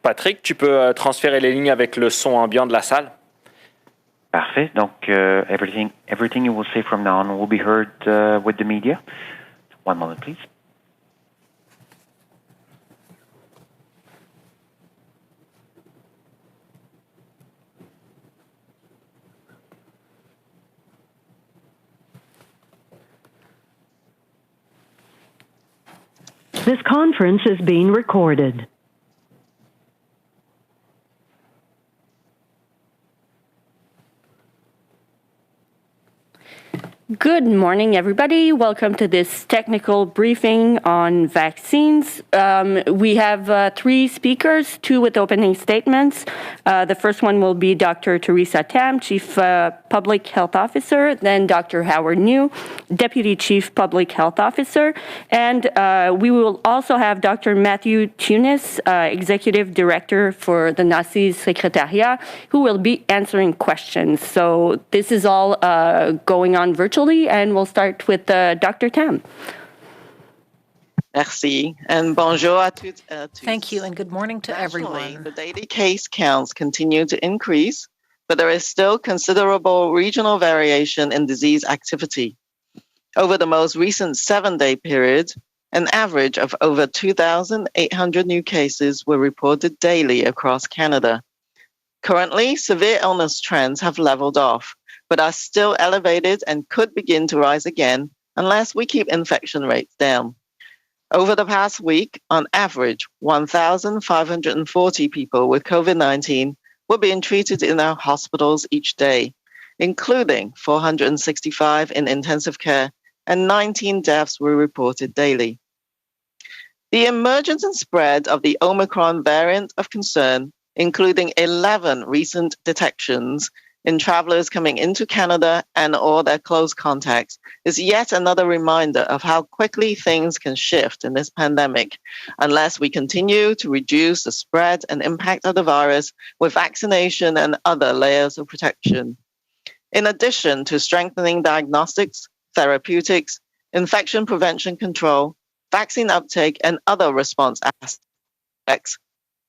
Patrick, tu peux transférer les lignes avec le son ambiant de la salle? Parfait. Donc, everything you will say from now on will be heard with the media. One moment, please. This conference is being recorded. Good morning, everybody. Welcome to this technical briefing on vaccines. We have three speakers, two with opening statements. The first one will be Dr. Theresa Tam, Chief Public Health Officer, then Dr. Howard New, Deputy Chief Public Health Officer, and we will also have Dr. Matthew Tunis, Executive Director for the NACI Secretariat, who will be answering questions. So this is all going on virtually, and we'll start with Dr. Tam. Merci, and bonjour à toutes. Thank you, and good morning to everyone. The daily case counts continue to increase, but there is still considerable regional variation in disease activity. Over the most recent 7-day period, an average of over 2,800 new cases were reported daily across Canada. Currently, severe illness trends have leveled off, but are still elevated and could begin to rise again unless we keep infection rates down. Over the past week, on average, 1,540 people with COVID-19 were being treated in our hospitals each day, including 465 in intensive care, and 19 deaths were reported daily. The emergence and spread of the Omicron variant of concern, including 11 recent detections in travelers coming into Canada and or their close contacts, is yet another reminder of how quickly things can shift in this pandemic unless we continue to reduce the spread and impact of the virus with vaccination and other layers of protection. In addition to strengthening diagnostics, therapeutics, infection prevention control, vaccine uptake, and other response aspects,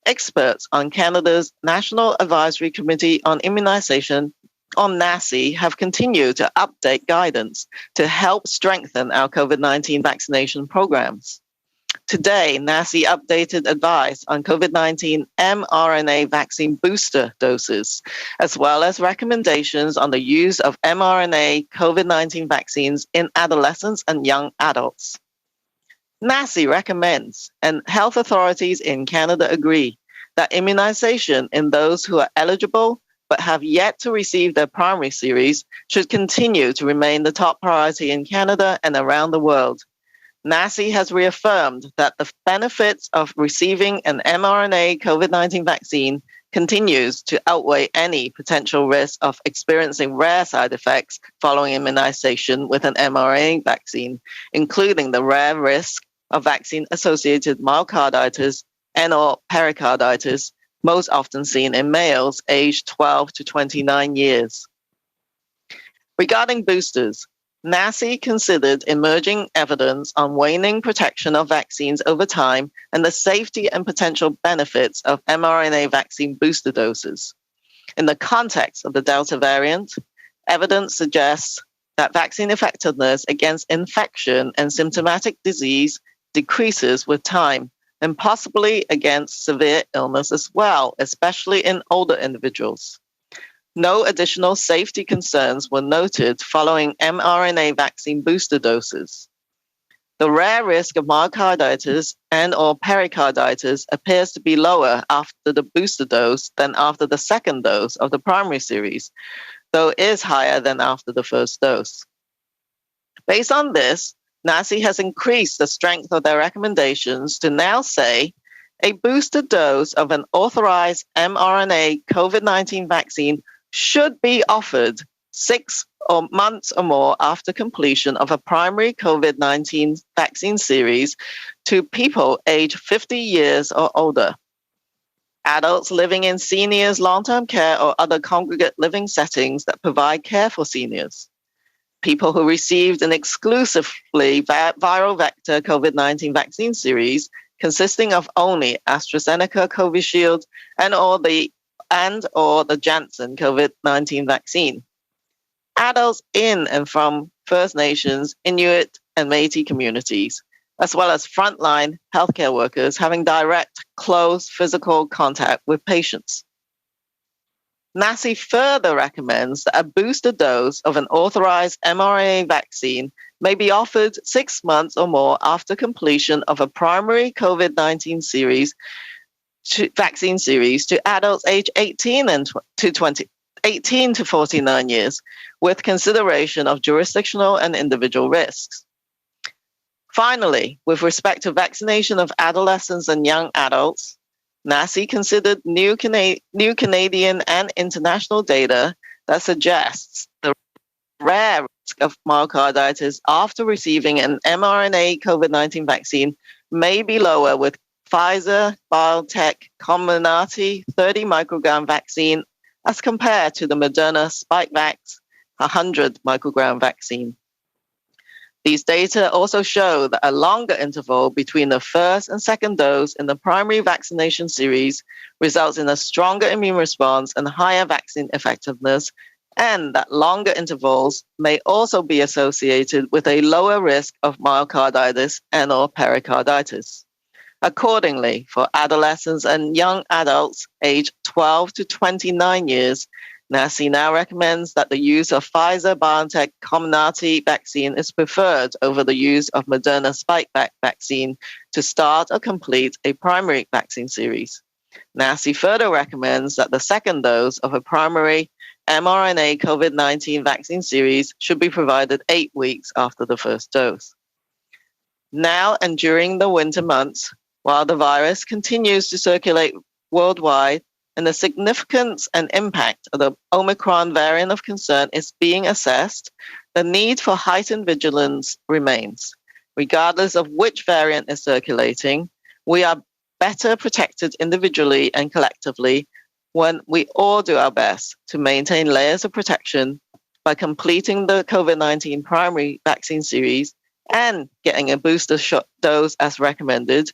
experts on Canada's National Advisory Committee on Immunization, or NACI, have continued to update guidance to help strengthen our COVID-19 vaccination programs. Today, NACI updated advice on COVID-19 mRNA vaccine booster doses, as well as recommendations on the use of mRNA COVID-19 vaccines in adolescents and young adults. NACI recommends, and health authorities in Canada agree, that immunization in those who are eligible but have yet to receive their primary series should continue to remain the top priority in Canada and around the world. NACI has reaffirmed that the benefits of receiving an mRNA COVID-19 vaccine continues to outweigh any potential risk of experiencing rare side effects following immunization with an mRNA vaccine, including the rare risk of vaccine-associated myocarditis and or pericarditis, most often seen in males aged 12 to 29 years. Regarding boosters, NACI considered emerging evidence on waning protection of vaccines over time and the safety and potential benefits of mRNA vaccine booster doses. In the context of the Delta variant, evidence suggests that vaccine effectiveness against infection and symptomatic disease decreases with time, and possibly against severe illness as well, especially in older individuals. No additional safety concerns were noted following mRNA vaccine booster doses. The rare risk of myocarditis and or pericarditis appears to be lower after the booster dose than after the second dose of the primary series, though is higher than after the first dose. Based on this, NACI has increased the strength of their recommendations to now say a booster dose of an authorized mRNA COVID-19 vaccine should be offered 6 months or more after completion of a primary COVID-19 vaccine series to people aged 50 years or older. Adults living in seniors' long-term care or other congregate living settings that provide care for seniors. People who received an exclusively viral vector COVID-19 vaccine series, consisting of only AstraZeneca Covishield and/or the Janssen COVID-19 vaccine. Adults in and from First Nations, Inuit, and Métis communities, as well as frontline healthcare workers having direct, close physical contact with patients. NACI further recommends that a booster dose of an authorized mRNA vaccine may be offered 6 months or more after completion of a primary COVID-19 vaccine series to adults aged 18 to 49 years, with consideration of jurisdictional and individual risks. Finally, with respect to vaccination of adolescents and young adults, NACI considered new Canadian and international data that suggests the rare risk of myocarditis after receiving an mRNA COVID-19 vaccine may be lower with Pfizer BioNtech Comirnaty 30 microgram vaccine as compared to the Moderna Spikevax 100 microgram vaccine. These data also show that a longer interval between the first and second dose in the primary vaccination series results in a stronger immune response and higher vaccine effectiveness, and that longer intervals may also be associated with a lower risk of myocarditis and/or pericarditis. Accordingly, for adolescents and young adults aged 12 to 29 years, NACI now recommends that the use of Pfizer BioNtech Comirnaty vaccine is preferred over the use of Moderna Spikevax vaccine to start or complete a primary vaccine series. NACI further recommends that the second dose of a primary mRNA COVID-19 vaccine series should be provided 8 weeks after the first dose. Now and during the winter months, while the virus continues to circulate worldwide, and the significance and impact of the Omicron variant of concern is being assessed, the need for heightened vigilance remains. Regardless of which variant is circulating, we are better protected individually and collectively when we all do our best to maintain layers of protection by completing the COVID-19 primary vaccine series and getting a booster shot dose as recommended,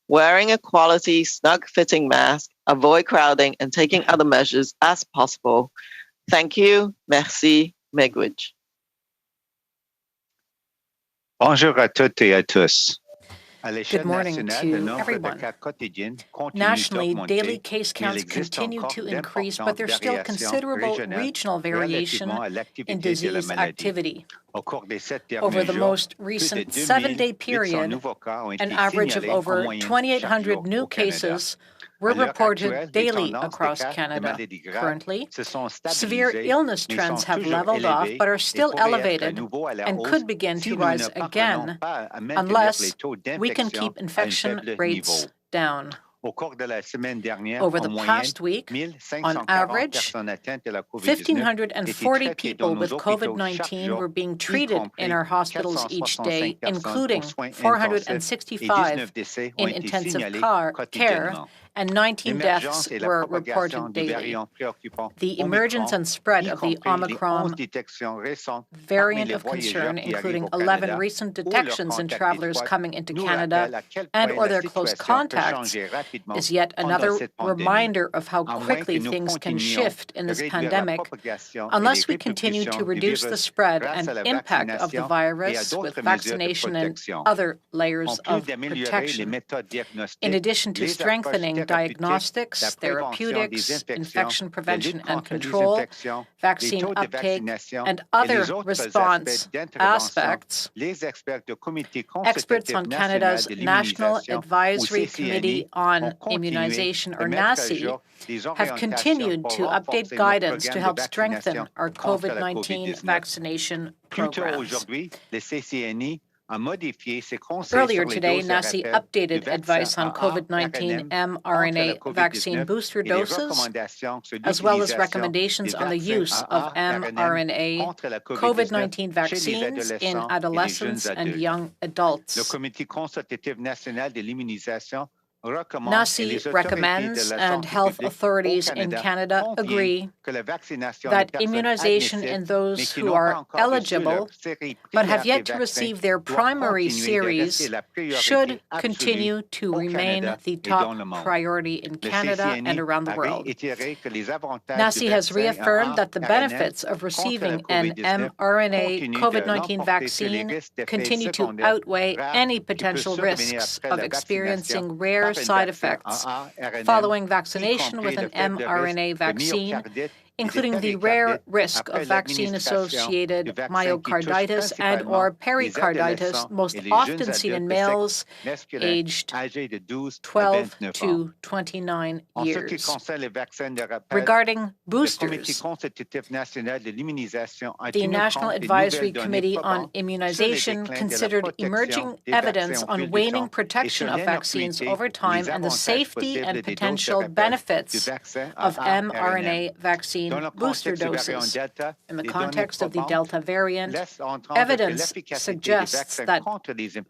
wearing a quality, snug-fitting mask, avoid crowding, and taking other measures as possible. Thank you. Merci. Miigwech. Bonjour à toutes et à tous. Good morning to everyone. Nationally, daily case counts continue to increase, but there's still considerable regional variation in disease activity. Over the most recent 7-day period, an average of over 2,800 new cases were reported daily across Canada. Currently, severe illness trends have leveled off but are still elevated and could begin to rise again unless we can keep infection rates down. Over the past week, on average, 1,540 people with COVID-19 were being treated in our hospitals each day, including 465 in intensive care, and 19 deaths were reported daily. The emergence and spread of the Omicron variant of concern, including 11 recent detections in travelers coming into Canada and/or their close contacts, is yet another reminder of how quickly things can shift in this pandemic unless we continue to reduce the spread and impact of the virus with vaccination and other layers of protection. In addition to strengthening diagnostics, therapeutics, infection prevention and control, vaccine uptake, and other response aspects, experts on Canada's National Advisory Committee on Immunization, or NACI, have continued to update guidance to help strengthen our COVID-19 vaccination programs. Earlier today, NACI updated advice on COVID-19 mRNA vaccine booster doses, as well as recommendations on the use of mRNA COVID-19 vaccines in adolescents and young adults. NACI recommends, and health authorities in Canada agree, that immunization in those who are eligible but have yet to receive their primary series should continue to remain the top priority in Canada and around the world. NACI has reaffirmed that the benefits of receiving an mRNA COVID-19 vaccine continue to outweigh any potential risks of experiencing rare side effects following vaccination with an mRNA vaccine, including the rare risk of vaccine-associated myocarditis and or pericarditis, most often seen in males aged 12 to 29 years. Regarding boosters, the National Advisory Committee on Immunization considered emerging evidence on waning protection of vaccines over time and the safety and potential benefits of mRNA vaccine booster doses. In the context of the Delta variant, evidence suggests that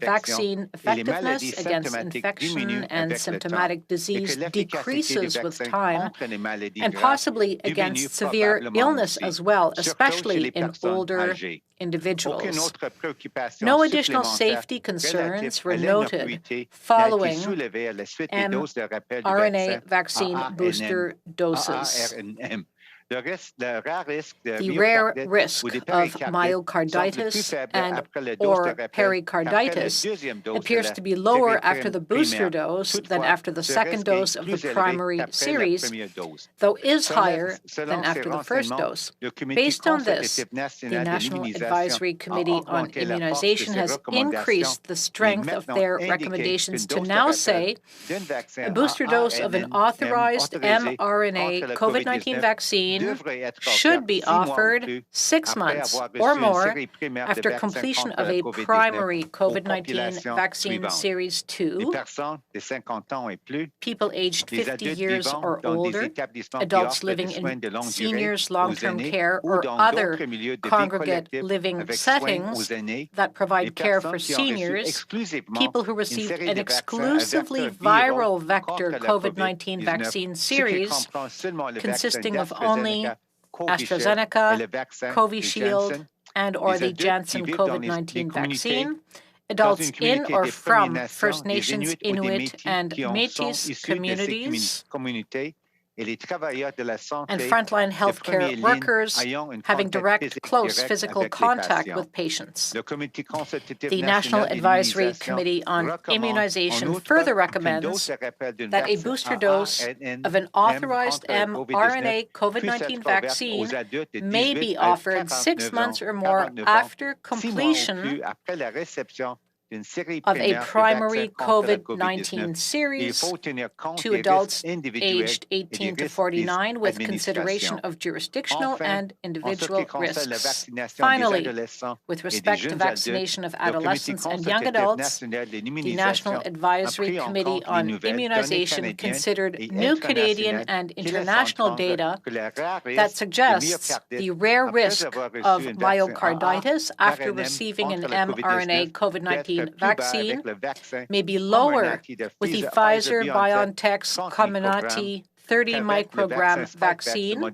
vaccine effectiveness against infection and symptomatic disease decreases with time, and possibly against severe illness as well, especially in older individuals. No additional safety concerns were noted following mRNA vaccine booster doses. The rare risk of myocarditis and or pericarditis appears to be lower after the booster dose than after the second dose of the primary series, though is higher than after the first dose. Based on this, the National Advisory Committee on Immunization has increased the strength of their recommendations to now say a booster dose of an authorized mRNA COVID-19 vaccine should be offered 6 months or more after completion of a primary COVID-19 vaccine series 2, people aged 50 years or older, adults living in seniors' long-term care or other congregate living settings that provide care for seniors, people who received an exclusively viral vector COVID-19 vaccine series consisting of only AstraZeneca, Covishield, and or the Janssen COVID-19 vaccine, adults in or from First Nations, Inuit, and Métis communities, and frontline healthcare workers having direct, close physical contact with patients. The National Advisory Committee on Immunization further recommends that a booster dose of an authorized mRNA COVID-19 vaccine may be offered 6 months or more after completion of a primary COVID-19 series to adults aged 18 to 49 with consideration of jurisdictional and individual risks. Finally, with respect to vaccination of adolescents and young adults, the National Advisory Committee on Immunization considered new Canadian and international data that suggests the rare risk of myocarditis after receiving an mRNA COVID-19 vaccine may be lower with the Pfizer BioNtech Comirnaty 30 microgram vaccine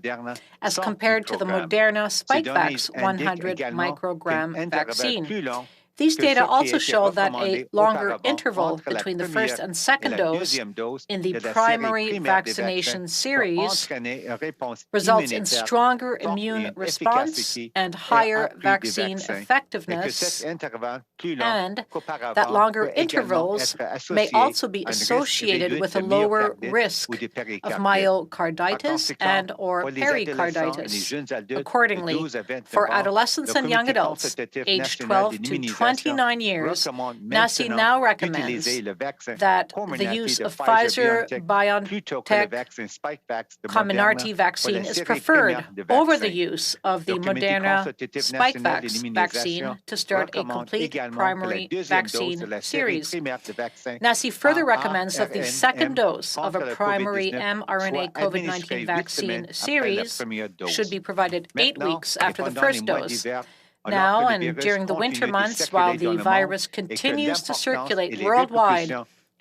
as compared to the Moderna Spikevax 100 microgram vaccine. These data also show that a longer interval between the first and second dose in the primary vaccination series results in stronger immune response and higher vaccine effectiveness, and that longer intervals may also be associated with a lower risk of myocarditis and or pericarditis. Accordingly, for adolescents and young adults aged 12 to 29 years, NACI now recommends that the use of Pfizer BioNtech Comirnaty vaccine is preferred over the use of the Moderna Spikevax vaccine to start a complete primary vaccine series. NACI further recommends that the second dose of a primary mRNA COVID-19 vaccine series should be provided 8 weeks after the first dose. Now and during the winter months, while the virus continues to circulate worldwide,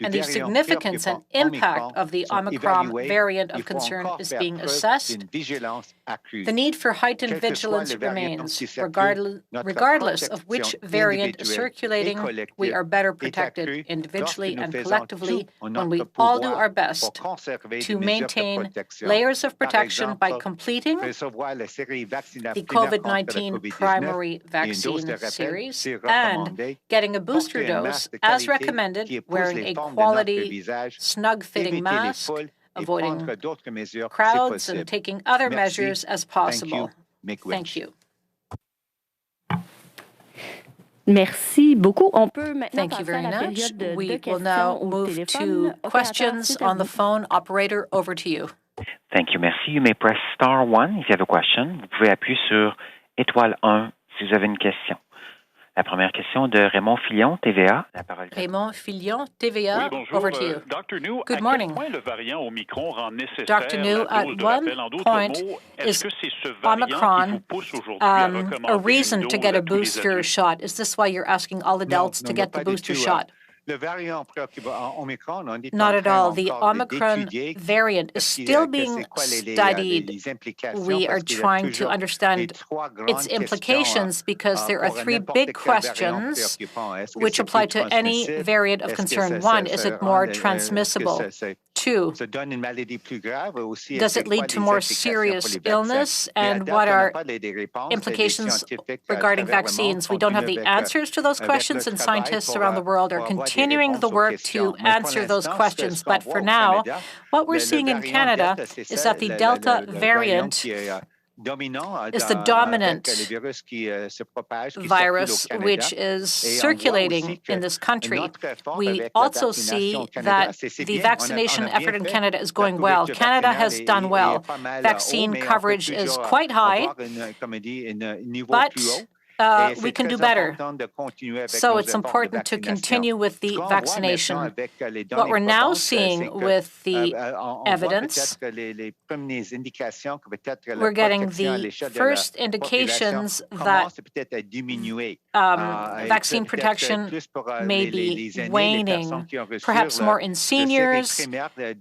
and the significance and impact of the Omicron variant of concern is being assessed, the need for heightened vigilance remains. Regardless of which variant is circulating, we are better protected individually and collectively when we all do our best to maintain layers of protection by completing the COVID-19 primary vaccine series and getting a booster dose as recommended, wearing a quality, snug-fitting mask, avoiding crowds, and taking other measures as possible. Thank you. Merci beaucoup. On peut maintenant Thank you passer à very la much. période de We will questions now au move téléphone. to questions on the phone. Operator, over to you. Thank you. Merci. You may press star 1 if you have a question. Vous pouvez appuyer sur étoile 1 si vous avez une question. La première question de Raymond Fillon, TVA. La parole. Raymond Fillon, TVA, oui, over to you. Dr. New, Good morning. À quel point le variant Omicron rend nécessaire Dr. New, la at dose de one rappel? En d'autres point, mots, est-ce is que c'est ce variant qui Omicron vous pousse aujourd'hui à recommander a reason une to dose get à a tous les booster adultes? shot? Is this why you're asking all adults to get the booster shot? Le variant Omicron, on est Not en at train all. The encore Omicron d'étudier variant is still being studied. We are trying to understand its implications because there are three big questions which apply to any variant of concern. One, is it more transmissible? Two, does it lead to more serious illness? And what are implications regarding vaccines? We don't have the answers to those questions, and scientists around the world are continuing the work to answer those questions. But for now, what we're seeing in Canada is that the Delta variant is the dominant virus which is circulating in this country. We also see that the vaccination effort in Canada is going well. Canada has done well. Vaccine coverage is quite high, but we can do better. So it's important to continue with the vaccination. What we're now seeing with the evidence, we're getting the first indications that vaccine protection may be waning, perhaps more in seniors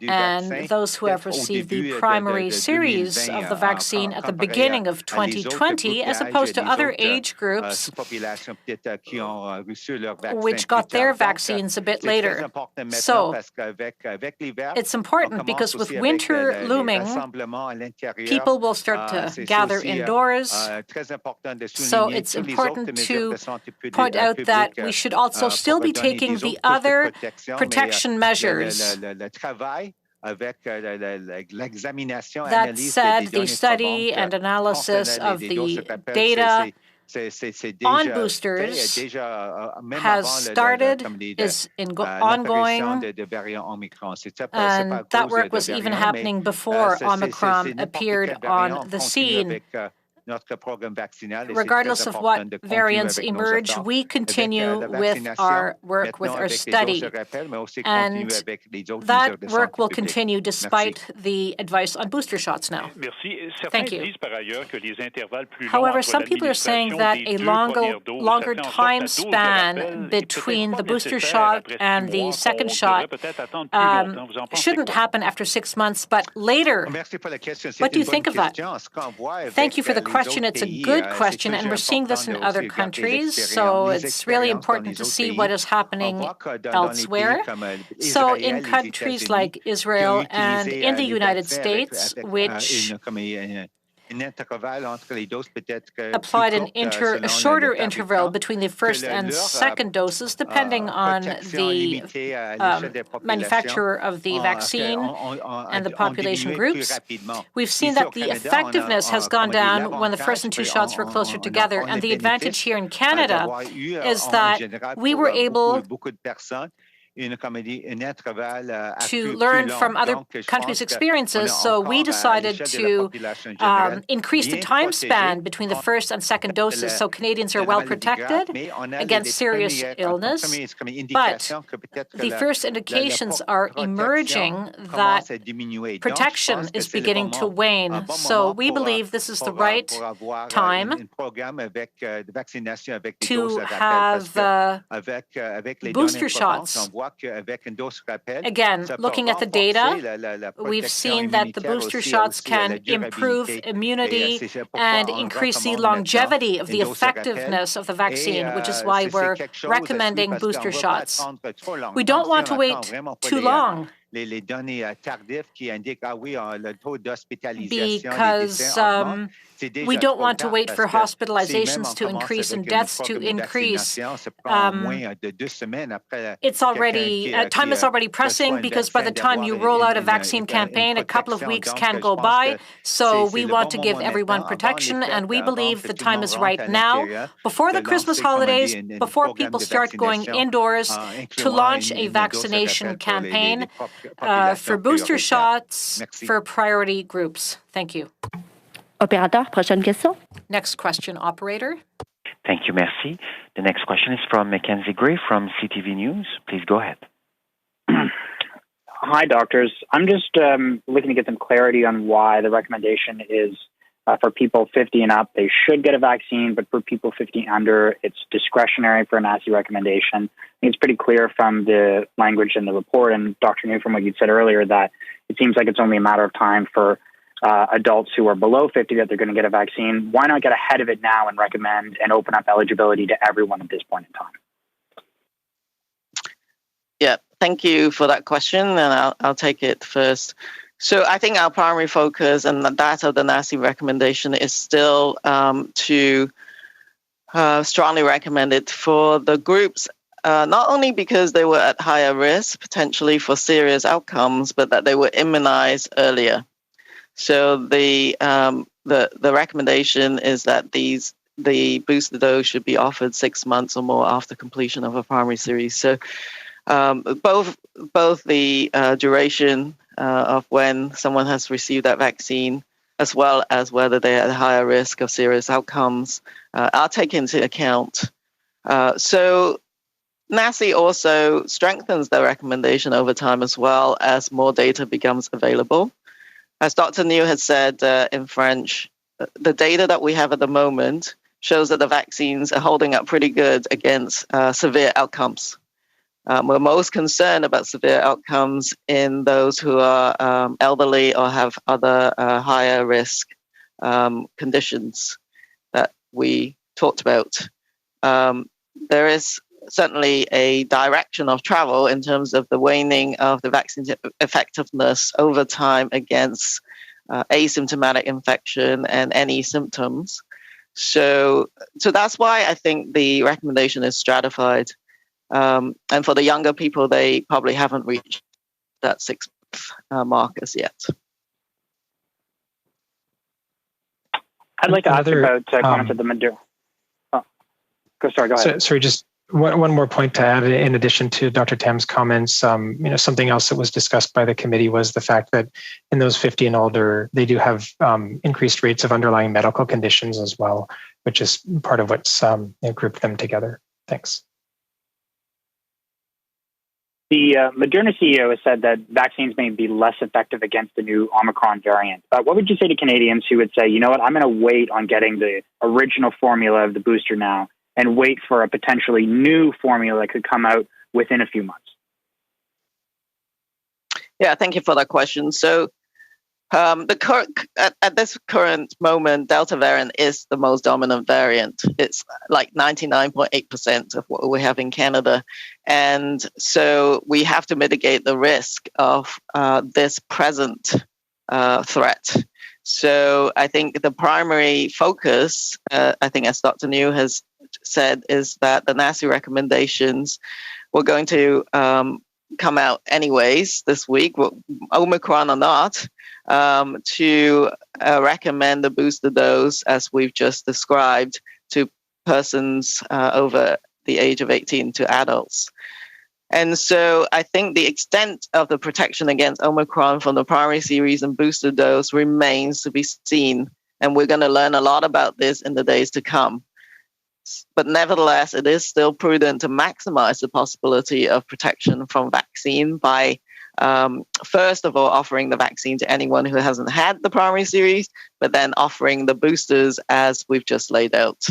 and those who have received the primary series of the vaccine at the beginning of 2020, as opposed to other age groups which got their vaccines a bit later. So it's important because with winter looming, people will start to gather indoors. So it's important to point out that we should also still be taking the other protection measures. That said, the study and analysis of the data on boosters has started, is ongoing, and that work was even happening before Omicron appeared on the scene. Regardless of what variants emerge, we continue with our work, with our study. And that work will continue despite the advice on booster shots now. Thank you. However, some people are saying that a longer time span between the booster shot and the second shot shouldn't happen after 6 months, but later. What do you think of that? Thank you for the question. It's a good question, and we're seeing this in other countries, so it's really important to see what is happening elsewhere. So in countries like Israel and in the United States, which applied a shorter interval between the first and second doses, depending on the manufacturer of the vaccine and the population groups. We've seen that the effectiveness has gone down when the first and two shots were closer together, and the advantage here in Canada is that we were able to learn from other countries' experiences, so we decided to increase the time span between the first and second doses, so Canadians are well protected against serious illness. But the first indications are emerging that protection is beginning to wane. So we believe this is the right time to have booster shots Again, looking at the data, we've seen that the booster shots can improve immunity and increase the longevity of the effectiveness of the vaccine, which is why we're recommending booster shots. We don't want to wait too long because we don't want to wait for hospitalizations to increase and deaths to increase. It's already, time is already pressing because by the time you roll out a vaccine campaign, a couple of weeks can go by. So we want to give everyone protection, and we believe the time is right now, before the Christmas holidays, before people start going indoors, to launch a vaccination campaign for booster shots for priority groups. Thank you. Opérateur, prochaine question. Next question, operator. Thank you, merci. The next question is from Mackenzie Gray from CTV News. Please go ahead. Hi, doctors. I'm just looking to get some clarity on why the recommendation is for people 50 and up, they should get a vaccine, but for people 50 under, it's discretionary for a NACI recommendation. I think it's pretty clear from the language in the report, and Dr. New, from what you said earlier, that it seems like it's only a matter of time for adults who are below 50 that they're going to get a vaccine. Why not get ahead of it now and recommend and open up eligibility to everyone at this point in time? Yeah, thank you for that question, and I'll take it first. So I think our primary focus and that of the NACI recommendation is still to strongly recommend it for the groups, not only because they were at higher risk potentially for serious outcomes, but that they were immunized earlier. So the recommendation is that the booster dose should be offered 6 months or more after completion of a primary series. So both the duration of when someone has received that vaccine, as well as whether they are at higher risk of serious outcomes, are taken into account. So NACI also strengthens the recommendation over time as well as more data becomes available. As Dr. New has said in French, the data that we have at the moment shows that the vaccines are holding up pretty good against severe outcomes. We're most concerned about severe outcomes in those who are elderly or have other higher risk conditions that we talked about. There is certainly a direction of travel in terms of the waning of the vaccine's effectiveness over time against asymptomatic infection and any symptoms. So that's why I think the recommendation is stratified. And for the younger people, they probably haven't reached that 6-month mark as yet. I'd like to ask about comments of the Moderna. Go ahead. Sorry, just one more point to add in addition to Dr. Tam's comments. Something else that was discussed by the committee was the fact that in those 50 and older, they do have increased rates of underlying medical conditions as well, which is part of what's grouped them together. Thanks. The Moderna CEO has said that vaccines may be less effective against the new Omicron variant. What would you say to Canadians who would say, you know what, I'm going to wait on getting the original formula of the booster now and wait for a potentially new formula that could come out within a few months? Yeah, thank you for that question. So at this current moment, Delta variant is the most dominant variant. It's like 99.8% of what we have in Canada. And so we have to mitigate the risk of this present threat. So I think the primary focus, I think as Dr. New has said, is that the NACI recommendations were going to come out anyways this week, Omicron or not, to recommend the booster dose, as we've just described, to persons over the age of 18 to adults. And so I think the extent of the protection against Omicron from the primary series and booster dose remains to be seen. And we're going to learn a lot about this in the days to come. But nevertheless, it is still prudent to maximize the possibility of protection from vaccine by, first of all, offering the vaccine to anyone who hasn't had the primary series, but then offering the boosters as we've just laid out.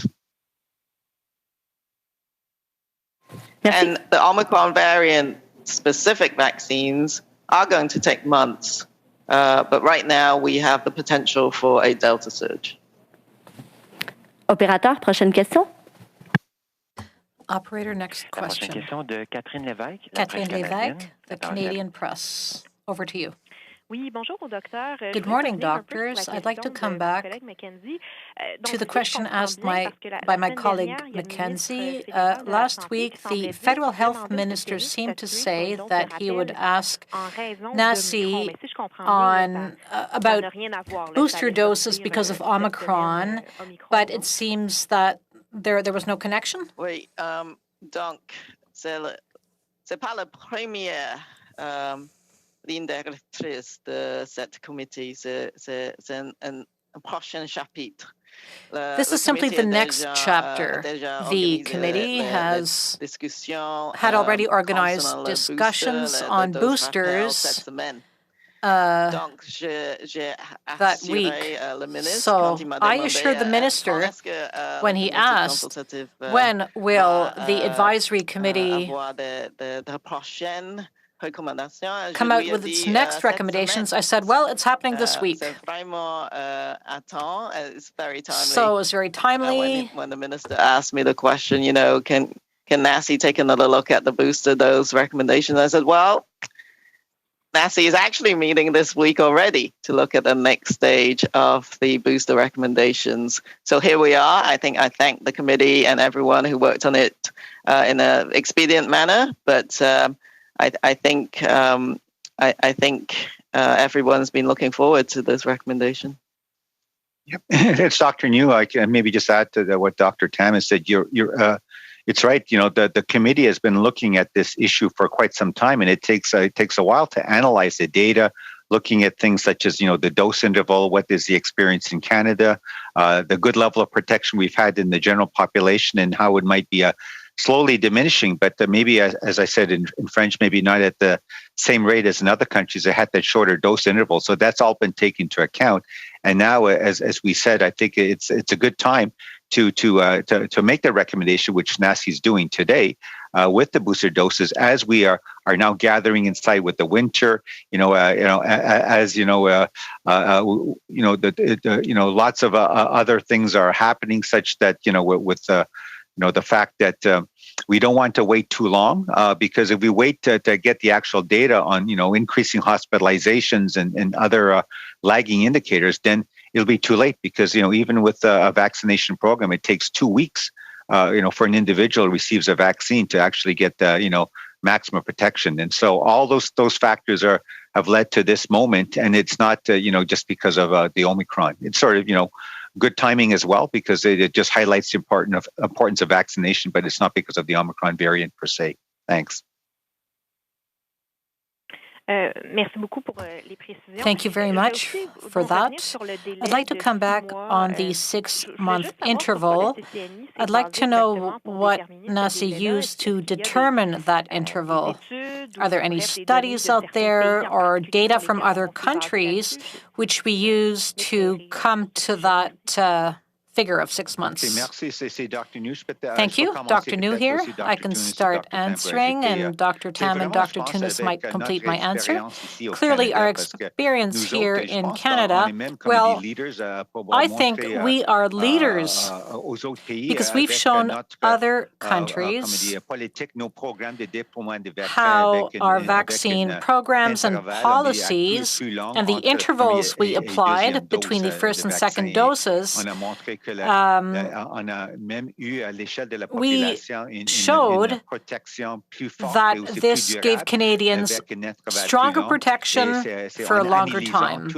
And the Omicron variant specific vaccines are going to take months. But right now, we have the potential for a Delta surge. Opérateur, prochaine question. Operator, next question. La prochaine question de Catherine Lévesque. Catherine Lévesque, the Canadian Press. Over to you. Good morning, doctors. I'd like to come back To the question asked by my colleague Mackenzie, last week the federal health minister seemed to say that he would ask NACI about booster doses because of Omicron, but it seems that there was no connection. Oui, donc c'est pas la première ligne directrice de cette comité, c'est un prochain chapitre. This is simply the next chapter. The committee has had already organized discussions on boosters that week. So I assured the minister when he asked, when will the advisory committee come out with its next recommendations? I said, well, it's happening this week. So it was very timely. When the minister asked me the question, can NACI take another look at the booster dose recommendations? I said, well, NACI is actually meeting this week already to look at the next stage of the booster recommendations. So here we are. I thank the committee and everyone who worked on it in an expedient manner, but I think everyone's been looking forward to this recommendation. Yep. It's Dr. New. I can maybe just add to what Dr. Tam has said. It's right. The committee has been looking at this issue for quite some time, and it takes a while to analyze the data, looking at things such as the dose interval, what is the experience in Canada, the good level of protection we've had in the general population, and how it might be slowly diminishing, but maybe, as I said in French, maybe not at the same rate as in other countries. It had that shorter dose interval. So that's all been taken into account. And now, as we said, I think it's a good time to make the recommendation, which NACI is doing today, with the booster doses, as we are now gathering insight with the winter. Lots of other things are happening, such that with the fact that we don't want to wait too long, because if we wait to get the actual data on, increasing hospitalizations and other lagging indicators, then it'll be too late, because, even with a vaccination program, it takes 2 weeks, for an individual who receives a vaccine to actually get maximum protection. And so all those factors have led to this moment, and it's not, just because of the Omicron. It's sort of, good timing as well, because it just highlights the importance of vaccination, but it's not because of the Omicron variant per se. Thanks. Thank you very much for that. I'd like to come back on the 6-month interval. I'd like to know what NACI used to determine that interval. Are there any studies out there or data from other countries which we use to come to that figure of 6 months? Thank you. Dr. New here. I can start answering, and Dr. Tam and Dr. Tunis might complete my answer. Clearly, our experience here in Canada, well, I think we are leaders because we've shown other countries how our vaccine programs and policies and the intervals we applied between the first and second doses, we showed that this gave Canadians stronger protection for a longer time.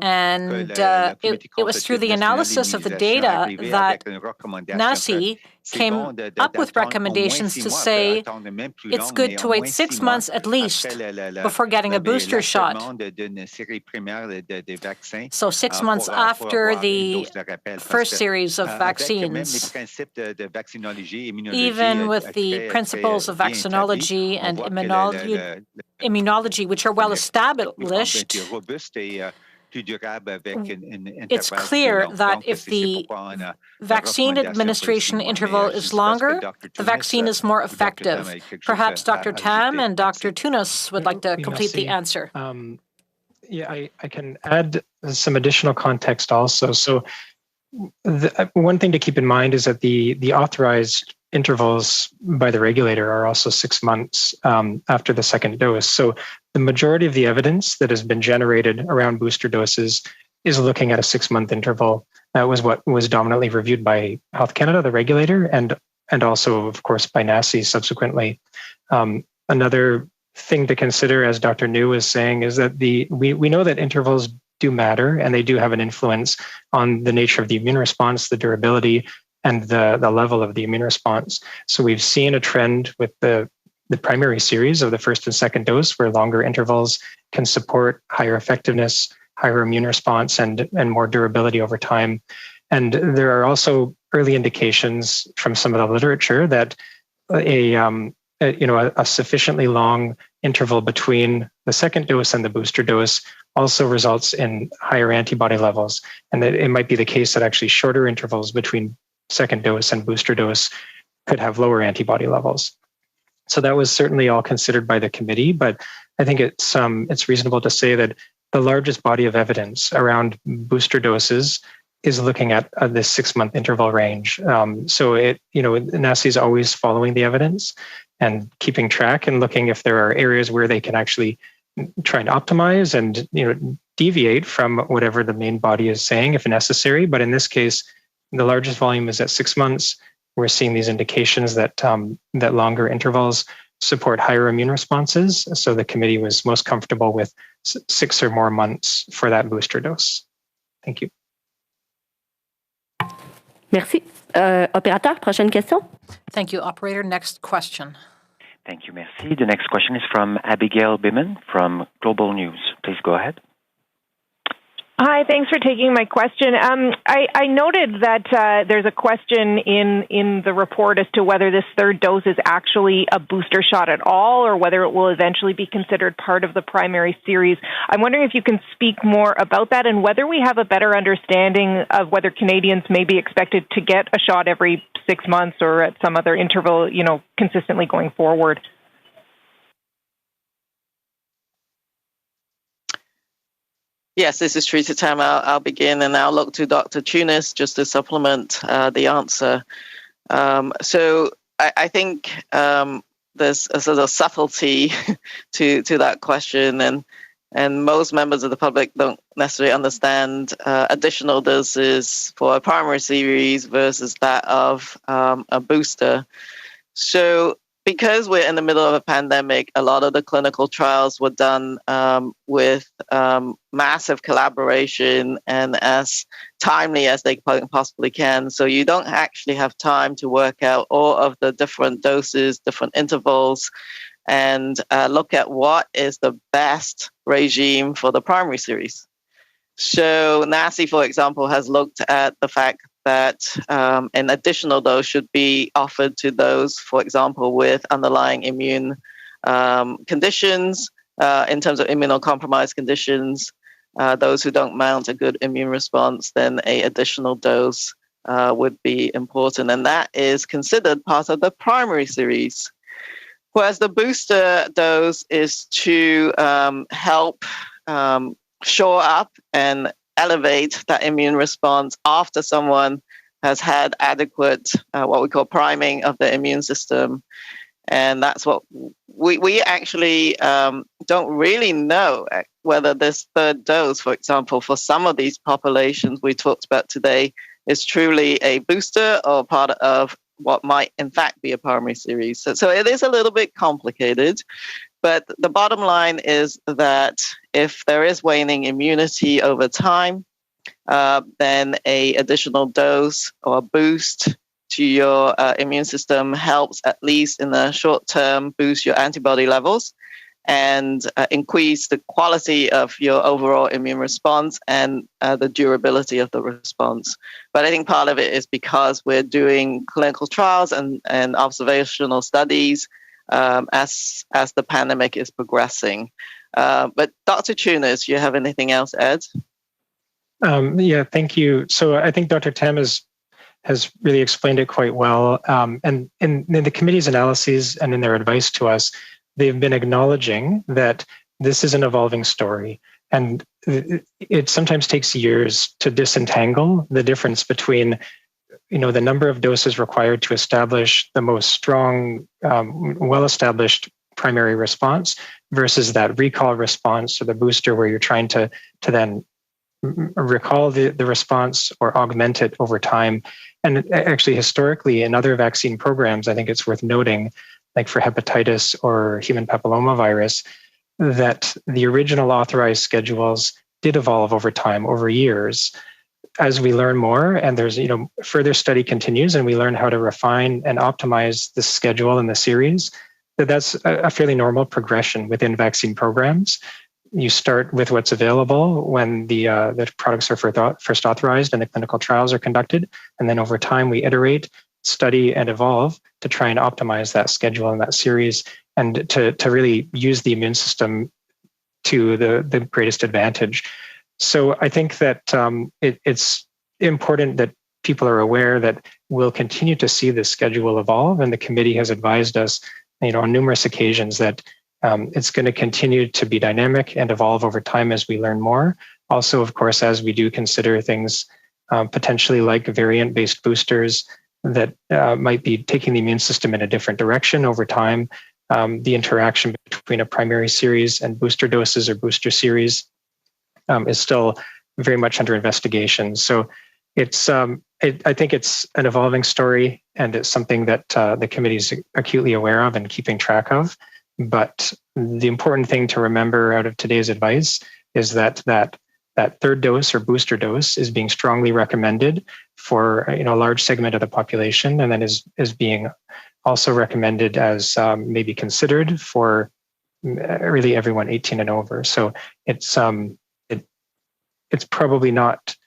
And it was through the analysis of the data that NACI came up with recommendations to say it's good to wait 6 months at least before getting a booster shot. So 6 months after the first series of vaccines. Even with the principles of vaccinology and immunology, which are well established, It's clear that if the vaccine administration interval is longer, the vaccine is more effective. Perhaps Dr. Tam and Dr. Tunis would like to complete the answer. Yeah, I can add some additional context also. So one thing to keep in mind is that the authorized intervals by the regulator are also 6 months after the second dose. So the majority of the evidence that has been generated around booster doses is looking at a 6-month interval. That was what was dominantly reviewed by Health Canada, the regulator, and also, of course, by NACI subsequently. Another thing to consider, as Dr. New was saying, is that we know that intervals do matter, and they do have an influence on the nature of the immune response, the durability, and the level of the immune response. So we've seen a trend with the primary series of the first and second dose, where longer intervals can support higher effectiveness, higher immune response, and more durability over time. And there are also early indications from some of the literature that a sufficiently long interval between the second dose and the booster dose also results in higher antibody levels. And that it might be the case that actually shorter intervals between second dose and booster dose could have lower antibody levels. So that was certainly all considered by the committee, but I think it's reasonable to say that the largest body of evidence around booster doses is looking at this 6-month interval range. So NACI is always following the evidence and keeping track and looking if there are areas where they can actually try and optimize and deviate from whatever the main body is saying if necessary. But in this case, the largest volume is at 6 months. We're seeing these indications that longer intervals support higher immune responses. So the committee was most comfortable with 6 or more months for that booster dose. Thank you. Merci. Opérateur, prochaine question. Thank you, operator. Next question. Thank you, merci. The next question is from Abigail Biman from Global News. Please go ahead. Hi, thanks for taking my question. I noted that there's a question in the report as to whether this third dose is actually a booster shot at all, or whether it will eventually be considered part of the primary series. I'm wondering if you can speak more about that and whether we have a better understanding of whether Canadians may be expected to get a shot every 6 months or at some other interval, consistently going forward. Yes, this is Teresa Tam. I'll begin, and I'll look to Dr. Tunis just to supplement the answer. So I think there's a sort of subtlety to that question, and most members of the public don't necessarily understand additional doses for a primary series versus that of a booster. So because we're in the middle of a pandemic, a lot of the clinical trials were done with massive collaboration and as timely as they possibly can. So you don't actually have time to work out all of the different doses, different intervals, and look at what is the best regime for the primary series. So NACI, for example, has looked at the fact that an additional dose should be offered to those, for example, with underlying immune conditions, in terms of immunocompromised conditions, those who don't mount a good immune response, then an additional dose would be important. And that is considered part of the primary series. Whereas the booster dose is to help shore up and elevate that immune response after someone has had adequate, what we call priming of the immune system. And that's what we actually don't really know whether this third dose, for example, for some of these populations we talked about today, is truly a booster or part of what might in fact be a primary series. So it is a little bit complicated. But the bottom line is that if there is waning immunity over time, then an additional dose or boost to your immune system helps, at least in the short term, boost your antibody levels and increase the quality of your overall immune response and the durability of the response. But I think part of it is because we're doing clinical trials and observational studies as the pandemic is progressing. But Dr. Tunis, you have anything else, Ed? Yeah, thank you. So I think Dr. Tam has really explained it quite well. And in the committee's analyses and in their advice to us, they've been acknowledging that this is an evolving story. And it sometimes takes years to disentangle the difference between the number of doses required to establish the most strong, well-established primary response versus that recall response or the booster where you're trying to then recall the response or augment it over time. And actually, historically, in other vaccine programs, I think it's worth noting, like for hepatitis or human papillomavirus, that the original authorized schedules did evolve over time, over years. As we learn more and there's, further study continues and we learn how to refine and optimize the schedule and the series, that's a fairly normal progression within vaccine programs. You start with what's available when the products are first authorized and the clinical trials are conducted. And then over time, we iterate, study, and evolve to try and optimize that schedule and that series and to really use the immune system to the greatest advantage. So I think that it's important that people are aware that we'll continue to see this schedule evolve. And the committee has advised us, on numerous occasions that it's going to continue to be dynamic and evolve over time as we learn more. Also, of course, as we do consider things potentially like variant-based boosters that might be taking the immune system in a different direction over time, the interaction between a primary series and booster doses or booster series is still very much under investigation. So it's I think it's an evolving story, and it's something that the committee is acutely aware of and keeping track of. But the important thing to remember out of today's advice is that third dose or booster dose is being strongly recommended for a large segment of the population, and then is being also recommended as maybe considered for really everyone 18 and over. So it's probably not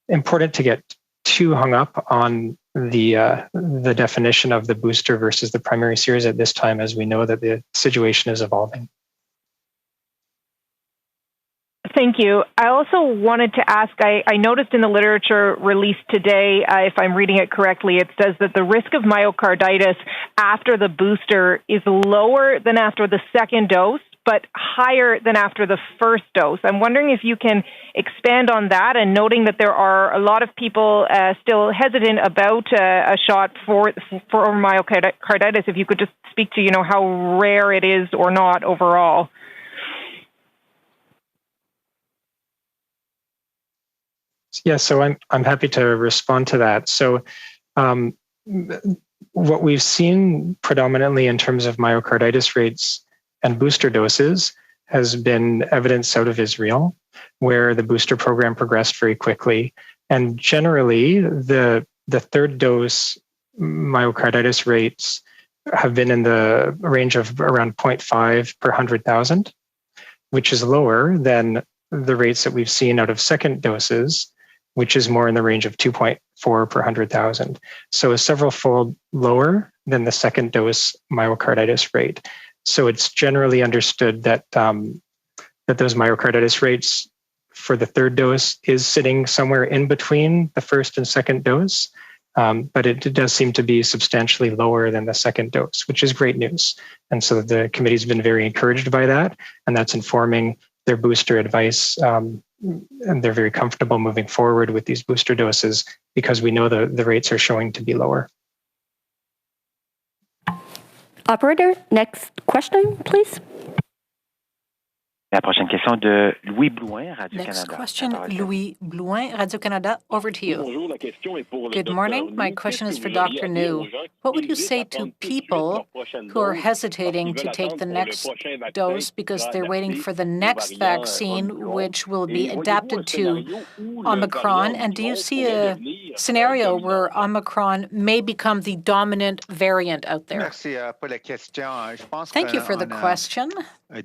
important to get too hung up on the definition of the booster versus the primary series at this time, as we know that the situation is evolving. Thank you. I also wanted to ask, I noticed in the literature released today, if I'm reading it correctly, it says that the risk of myocarditis after the booster is lower than after the second dose, but higher than after the first dose. I'm wondering if you can expand on that, and noting that there are a lot of people still hesitant about a shot for myocarditis, if you could just speak to, how rare it is or not overall. Yeah, so I'm happy to respond to that. So what we've seen predominantly in terms of myocarditis rates and booster doses has been evidence out of Israel, where the booster program progressed very quickly. And generally, the third dose myocarditis rates have been in the range of around 0.5 per 100,000, which is lower than the rates that we've seen out of second doses, which is more in the range of 2.4 per 100,000. So several fold lower than the second dose myocarditis rate. So it's generally understood that that those myocarditis rates for the third dose is sitting somewhere in between the first and second dose, but it does seem to be substantially lower than the second dose, which is great news. And so the committee's been very encouraged by that, and that's informing their booster advice, and they're very comfortable moving forward with these booster doses because we know the rates are showing to be lower. Operator, next question, please. La prochaine question de Louis Blouin, Radio-Canada. Next question, Louis Blouin, Radio-Canada. Over to you. Good morning. My question is for Dr. New. What would you say to people who are hesitating to take the next dose because they're waiting for the next vaccine, which will be adapted to Omicron? And do you see a scenario where Omicron may become the dominant variant out there? Thank you for the question. I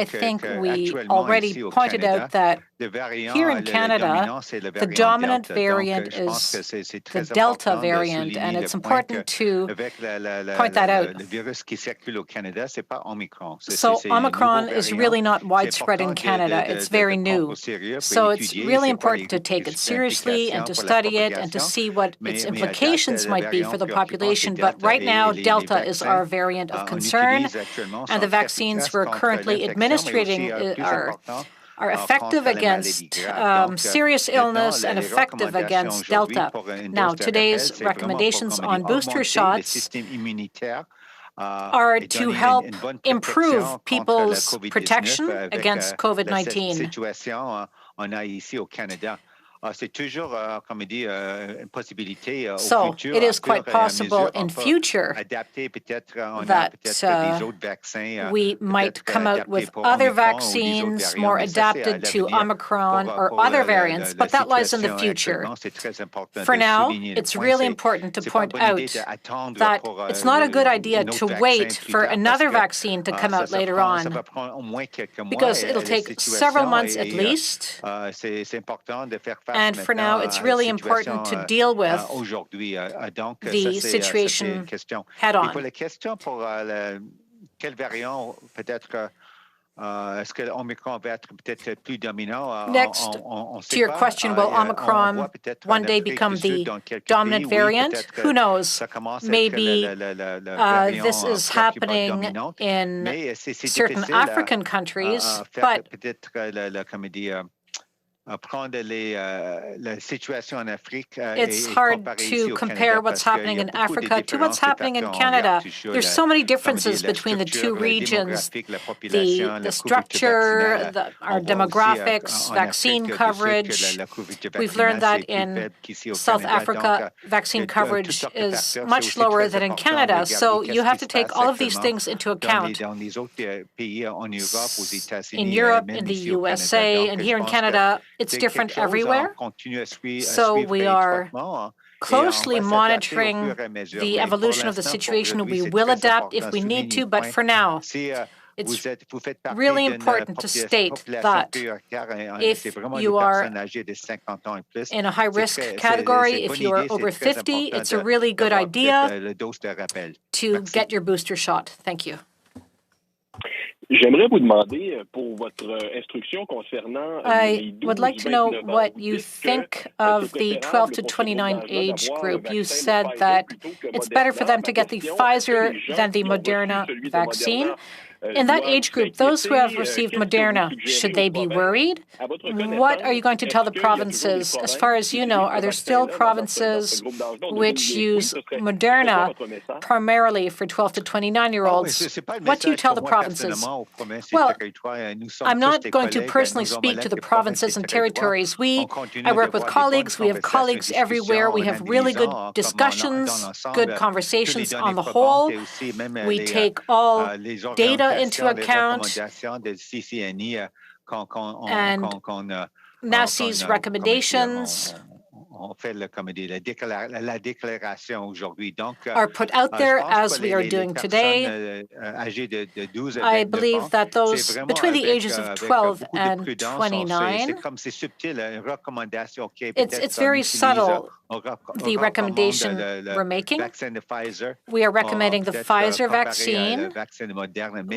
think we already pointed out that here in Canada, the dominant variant is the Delta variant, and it's important to point that out. So Omicron is really not widespread in Canada. It's very new. So it's really important to take it seriously and to study it and to see what its implications might be for the population. But right now, Delta is our variant of concern, and the vaccines we're currently administering are effective against serious illness and effective against Delta. Now, today's recommendations on booster shots are to help improve people's protection against COVID-19. So it is quite possible in future that we might come out with other vaccines more adapted to Omicron or other variants, but that lies in the future. For now, it's really important to point out that it's not a good idea to wait for another vaccine to come out later on, because it'll take several months at least. And for now, it's really important to deal with the situation head-on. Next, to your question, will Omicron one day become the dominant variant? Who knows? Maybe this is happening in certain African countries, but it's hard to compare what's happening in Africa to what's happening in Canada. There's so many differences between the two regions, the structure, our demographics, vaccine coverage. We've learned that in South Africa, vaccine coverage is much lower than in Canada. So you have to take all of these things into account. In Europe, in the USA, and here in Canada, it's different everywhere. So we are closely monitoring the evolution of the situation. We will adapt if we need to, but for now, it's really important to state that if you are in a high-risk category, if you are over 50, it's a really good idea to get your booster shot. Thank you. J'aimerais vous demander pour votre instruction concernant I would like to know what you think of the 12 to 29 age group. You said that it's better for them to get the Pfizer than the Moderna vaccine. In that age group, those who have received Moderna, should they be worried? What are you going to tell the provinces? As far as you know, are there still provinces which use Moderna primarily for 12 to 29-year-olds? What do you tell the provinces? Well, I'm not going to personally speak to the provinces and territories. I work with colleagues. We have colleagues everywhere. We have really good discussions, good conversations on the whole. We take all data into account, and NACI's recommendations are put out there as we are doing today. I believe that those between the ages of 12 and 29, it's very subtle, the recommendation we're making. We are recommending the Pfizer vaccine,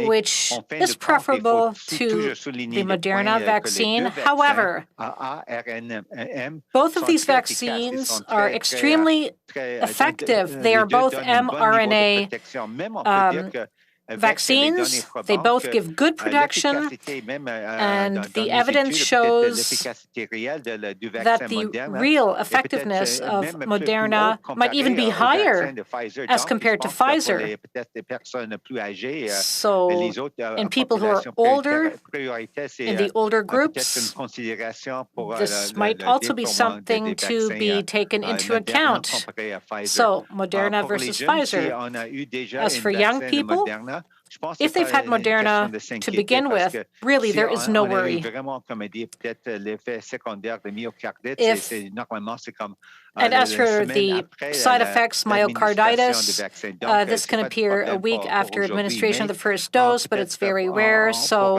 which is preferable to the Moderna vaccine. However, both of these vaccines are extremely effective. They are both mRNA vaccines. They both give good protection, and the evidence shows that the real effectiveness of Moderna might even be higher as compared to Pfizer. So in people who are older, in the older groups, this might also be something to be taken into account. So Moderna versus Pfizer. As for young people, If they've had Moderna to begin with, really there is no worry. And as for the side effects, myocarditis, this can appear a week after administration of the first dose, but it's very rare. So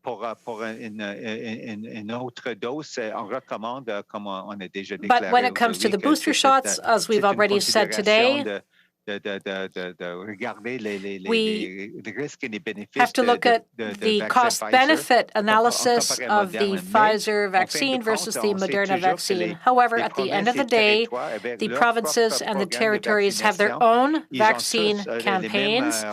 but when it comes to the booster shots, as we've already said today, we have to look at the cost-benefit analysis of the Pfizer vaccine versus the Moderna vaccine. However, at the end of the day, the provinces and the territories have their own vaccine campaigns.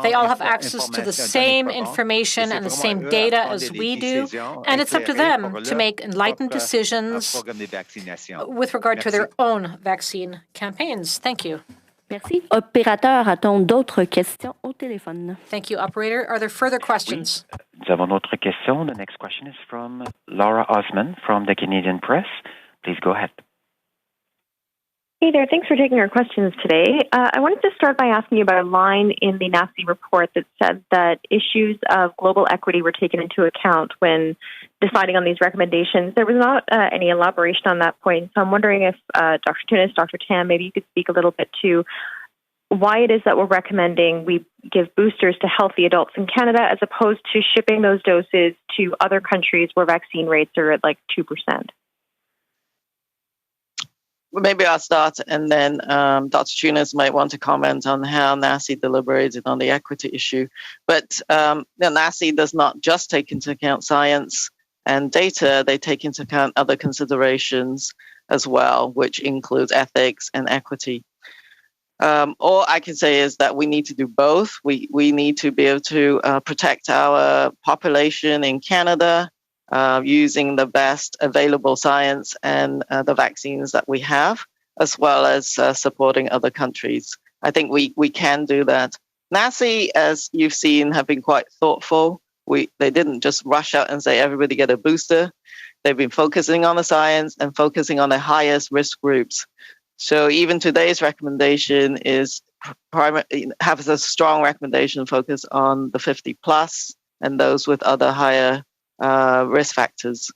They all have access to the same information and the same data as we do, and it's up to them to make enlightened decisions with regard to their own vaccine campaigns. Thank you. Merci. Opérateur, a-t-on d'autres questions au téléphone? Thank you, operator. Are there further questions? Oui. Nous avons d'autres questions. The next question is from Laura Osman from the Canadian Press. Please go ahead. Hey there. Thanks for taking our questions today. I wanted to start by asking you about a line in the NACI report that said that issues of global equity were taken into account when deciding on these recommendations. There was not any elaboration on that point. So I'm wondering if Dr. Tunis, Dr. Tam, maybe you could speak a little bit to why it is that we're recommending we give boosters to healthy adults in Canada as opposed to shipping those doses to other countries where vaccine rates are at like 2%. Maybe I'll start, and then Dr. Tunis might want to comment on how NACI deliberated on the equity issue. But the NACI does not just take into account science and data, they take into account other considerations as well, which includes ethics and equity. All I can say is that we need to do both. We need to be able to protect our population in Canada, using the best available science and the vaccines that we have, as well as supporting other countries. I think we can do that. NACI, as you've seen, have been quite thoughtful. They didn't just rush out and say, everybody get a booster. They've been focusing on the science and focusing on the highest risk groups. So even today's recommendation has a strong recommendation focus on the 50 plus and those with other higher risk factors.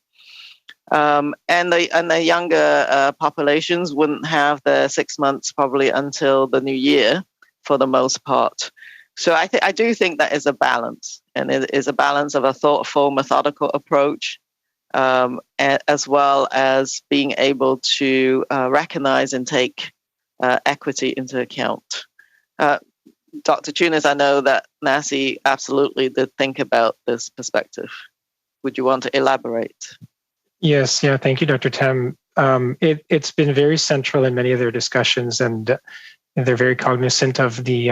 And the younger populations wouldn't have their 6 months probably until the new year for the most part. So I do think that is a balance, and it is a balance of a thoughtful, methodical approach, as well as being able to recognize and take equity into account. Dr. Tunis, I know that NACI absolutely did think about this perspective. Would you want to elaborate? Yes, yeah, thank you, Dr. Tam. It's been very central in many of their discussions, and they're very cognizant of the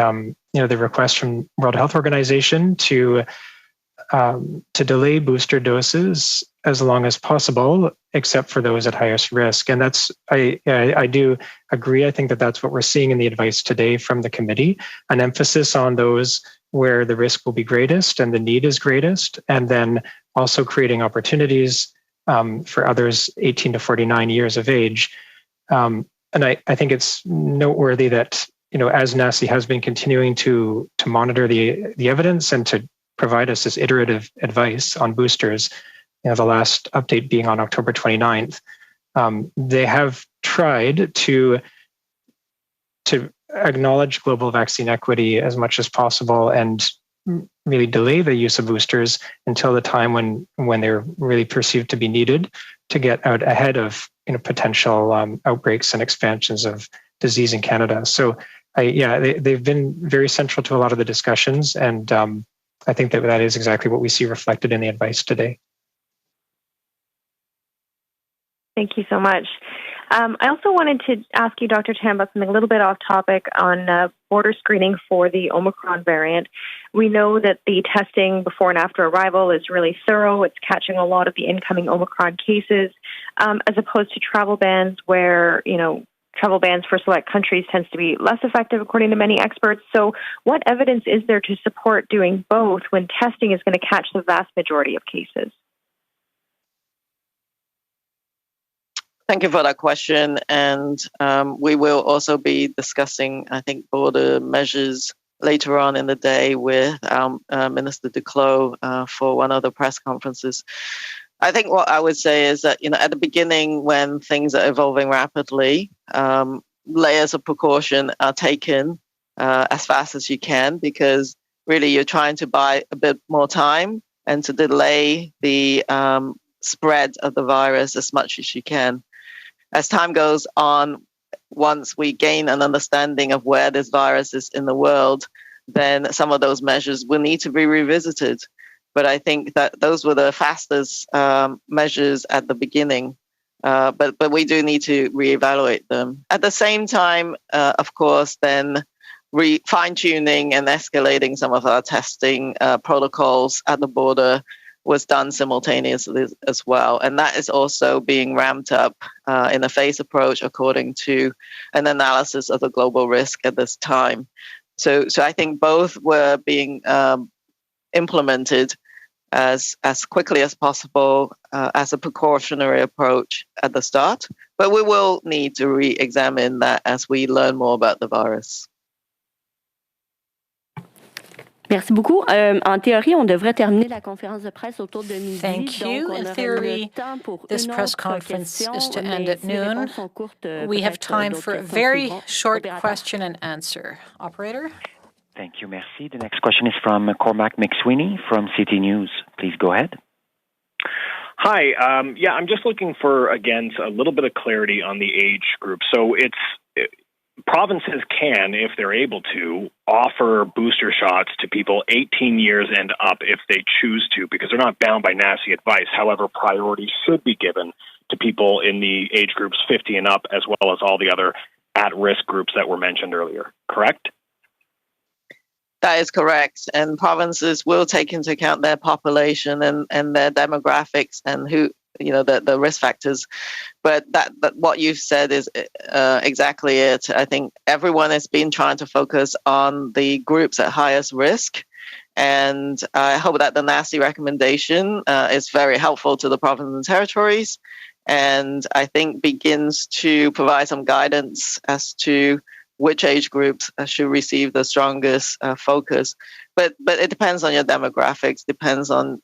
the request from World Health Organization to delay booster doses as long as possible, except for those at highest risk. And that's I do agree. I think that's what we're seeing in the advice today from the committee, an emphasis on those where the risk will be greatest and the need is greatest, and then also creating opportunities for others 18 to 49 years of age. And I think it's noteworthy that, as NACI has been continuing to monitor the evidence and to provide us this iterative advice on boosters, the last update being on October 29th, they have tried to acknowledge global vaccine equity as much as possible and really delay the use of boosters until the time when they're really perceived to be needed to get out ahead of potential outbreaks and expansions of disease in Canada. So they've been very central to a lot of the discussions, and I think that is exactly what we see reflected in the advice today. Thank you so much. I also wanted to ask you, Dr. Tam, about something a little bit off topic on border screening for the Omicron variant. We know that the testing before and after arrival is really thorough. It's catching a lot of the incoming Omicron cases, as opposed to travel bans where, travel bans for select countries tends to be less effective, according to many experts. So what evidence is there to support doing both when testing is going to catch the vast majority of cases? Thank you for that question. And we will also be discussing, I think, border measures later on in the day with Minister Duclos for one of the press conferences. I think what I would say is that, at the beginning, when things are evolving rapidly, layers of precaution are taken as fast as you can, because really you're trying to buy a bit more time and to delay the spread of the virus as much as you can. As time goes on, once we gain an understanding of where this virus is in the world, then some of those measures will need to be revisited. But I think that those were the fastest measures at the beginning. But we do need to reevaluate them. At the same time, of course, then fine-tuning and escalating some of our testing protocols at the border was done simultaneously as well. And that is also being ramped up in a phased approach according to an analysis of the global risk at this time. So I think both were being implemented as quickly as possible as a precautionary approach at the start. But we will need to re-examine that as we learn more about the virus. Merci beaucoup. En théorie, on devrait terminer la conférence de presse autour de midi. Thank you. In theory, this press conference is to end at noon. We have time for a very short question and answer. Operator? Thank you, merci. The next question is from Cormac McSweeney from City News. Please go ahead. Hi. I'm just looking for, again, a little bit of clarity on the age group. So provinces can, if they're able to, offer booster shots to people 18 years and up if they choose to, because they're not bound by NACI advice. However, priority should be given to people in the age groups 50 and up, as well as all the other at-risk groups that were mentioned earlier. Correct? That is correct. And provinces will take into account their population and their demographics and who, the risk factors. But that what you've said is exactly it. I think everyone has been trying to focus on the groups at highest risk. And I hope that the NACI recommendation is very helpful to the provinces and territories. And I think begins to provide some guidance as to which age groups should receive the strongest focus. But it depends on your demographics, depends on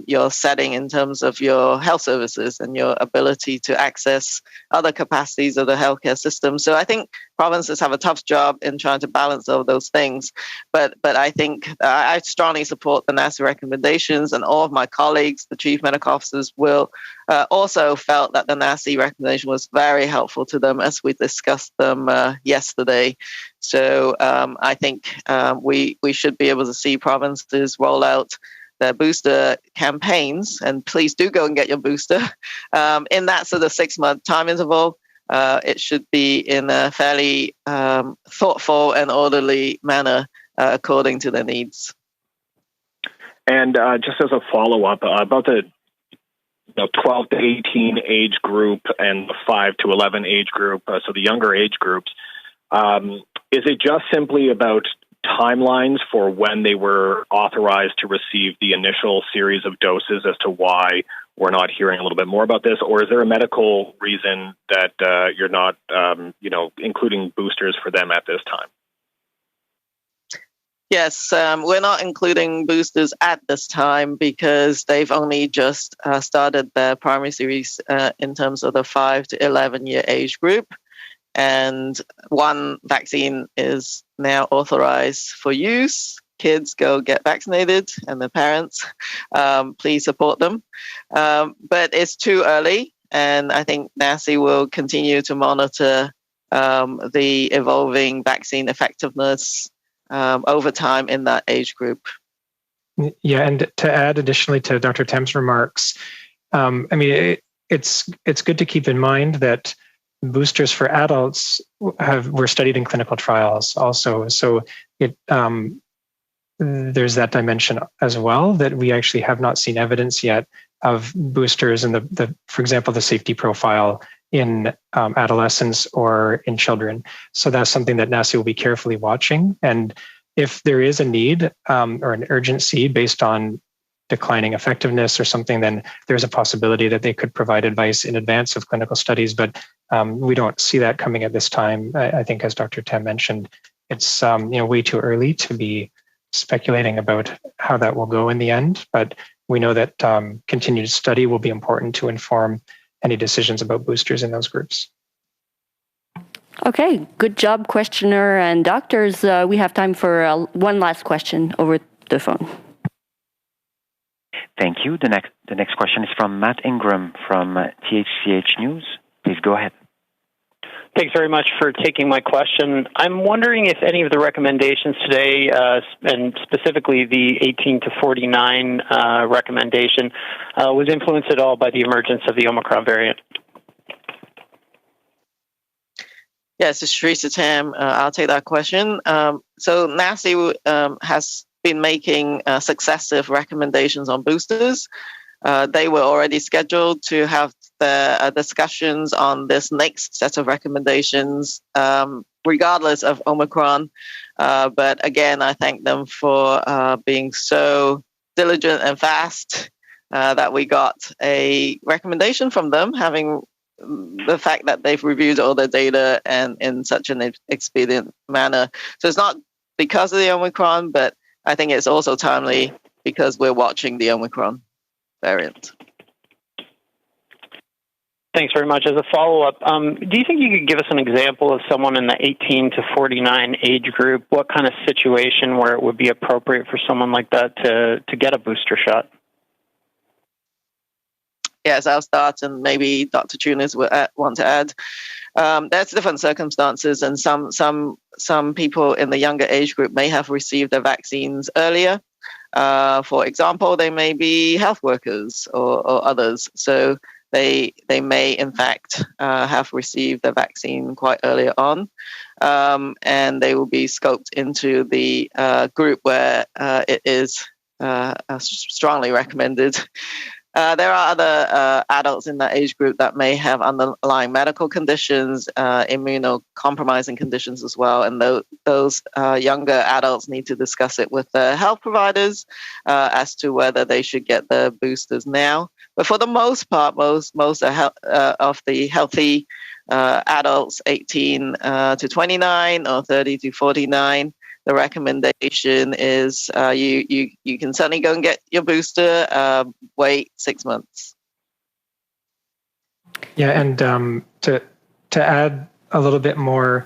your setting in terms of your health services and your ability to access other capacities of the healthcare system. So I think provinces have a tough job in trying to balance all those things. But I think I strongly support the NACI recommendations, and all of my colleagues, the chief medical officers, will also felt that the NACI recommendation was very helpful to them as we discussed them yesterday. So I think we should be able to see provinces roll out their booster campaigns, and please do go and get your booster in that sort of 6-month time interval. It should be in a fairly thoughtful and orderly manner according to their needs. And just as a follow-up about the 12 to 18 age group and the 5 to 11 age group, so the younger age groups, is it just simply about timelines for when they were authorized to receive the initial series of doses as to why we're not hearing a little bit more about this? Or is there a medical reason that you're not, including boosters for them at this time? Yes, we're not including boosters at this time because they've only just started their primary series in terms of the 5 to 11-year age group. And one vaccine is now authorized for use. Kids, go get vaccinated, and the parents, please support them. But it's too early, and I think NACI will continue to monitor the evolving vaccine effectiveness over time in that age group. Yeah, and to add additionally to Dr. Tam's remarks, it's good to keep in mind that boosters for adults were studied in clinical trials also. So there's that dimension as well, that we actually have not seen evidence yet of boosters and for example, the safety profile in adolescents or in children. So that's something that NACI will be carefully watching. And if there is a need or an urgency based on declining effectiveness or something, then there's a possibility that they could provide advice in advance of clinical studies. But we don't see that coming at this time. I think, as Dr. Tam mentioned, it's way too early to be speculating about how that will go in the end, but we know that continued study will be important to inform any decisions about boosters in those groups. Okay, good job, questioner and doctors. We have time for one last question over the phone. Thank you. The next question is from Matt Ingram from THCH News. Please go ahead. Thanks very much for taking my question. I'm wondering if any of the recommendations today, and specifically the 18 to 49 recommendation, was influenced at all by the emergence of the Omicron variant. Yes, it's Teresa Tam. I'll take that question. So NACI has been making successive recommendations on boosters. They were already scheduled to have the discussions on this next set of recommendations, regardless of Omicron. But again, I thank them for being so diligent and fast that we got a recommendation from them, having the fact that they've reviewed all the data and in such an expedient manner. So it's not because of the Omicron, but I think it's also timely because we're watching the Omicron variant. Thanks very much. As a follow-up, do you think you could give us an example of someone in the 18 to 49 age group? What kind of situation where it would be appropriate for someone like that to get a booster shot? Yes, I'll start, and maybe Dr. Tunis will want to add. There's different circumstances, and some people in the younger age group may have received their vaccines earlier. For example, they may be health workers or others. So they may, in fact, have received the vaccine quite earlier on, and they will be scoped into the group where it is strongly recommended. There are other adults in that age group that may have underlying medical conditions, immunocompromising conditions as well, and those younger adults need to discuss it with their health providers as to whether they should get the boosters now. But for the most part, most of the healthy adults 18 to 29 or 30 to 49, the recommendation is you can certainly go and get your booster. Wait 6 months. Yeah, and to add a little bit more,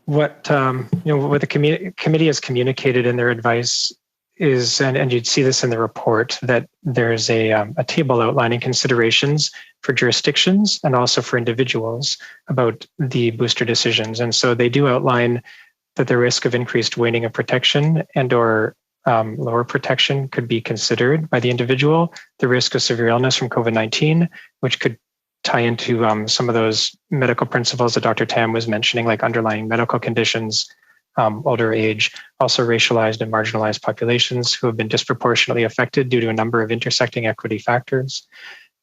what what the committee has communicated in their advice is, and you'd see this in the report, that there's a table outlining considerations for jurisdictions and also for individuals about the booster decisions. And so they do outline that the risk of increased waning of protection and or lower protection could be considered by the individual, the risk of severe illness from COVID-19, which could tie into some of those medical principles that Dr. Tam was mentioning, like underlying medical conditions, older age, also racialized and marginalized populations who have been disproportionately affected due to a number of intersecting equity factors.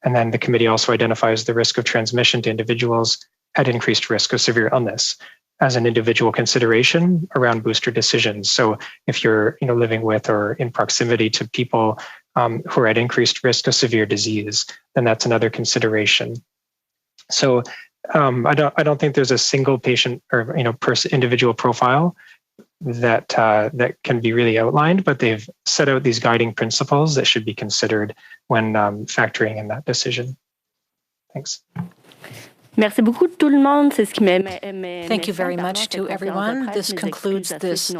And then the committee also identifies the risk of transmission to individuals at increased risk of severe illness as an individual consideration around booster decisions. So if you're living with or in proximity to people who are at increased risk of severe disease, then that's another consideration. So I don't think there's a single patient or individual profile that can be really outlined, but they've set out these guiding principles that should be considered when factoring in that decision. Thanks. Merci beaucoup tout le monde. Thank you very much to everyone. This concludes this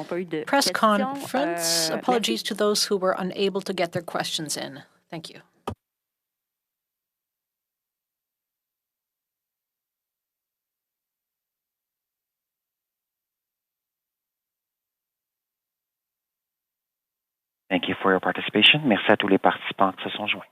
press conference. Apologies to those who were unable to get their questions in. Thank you. Thank you for your participation. Merci à tous les participants qui se sont joints.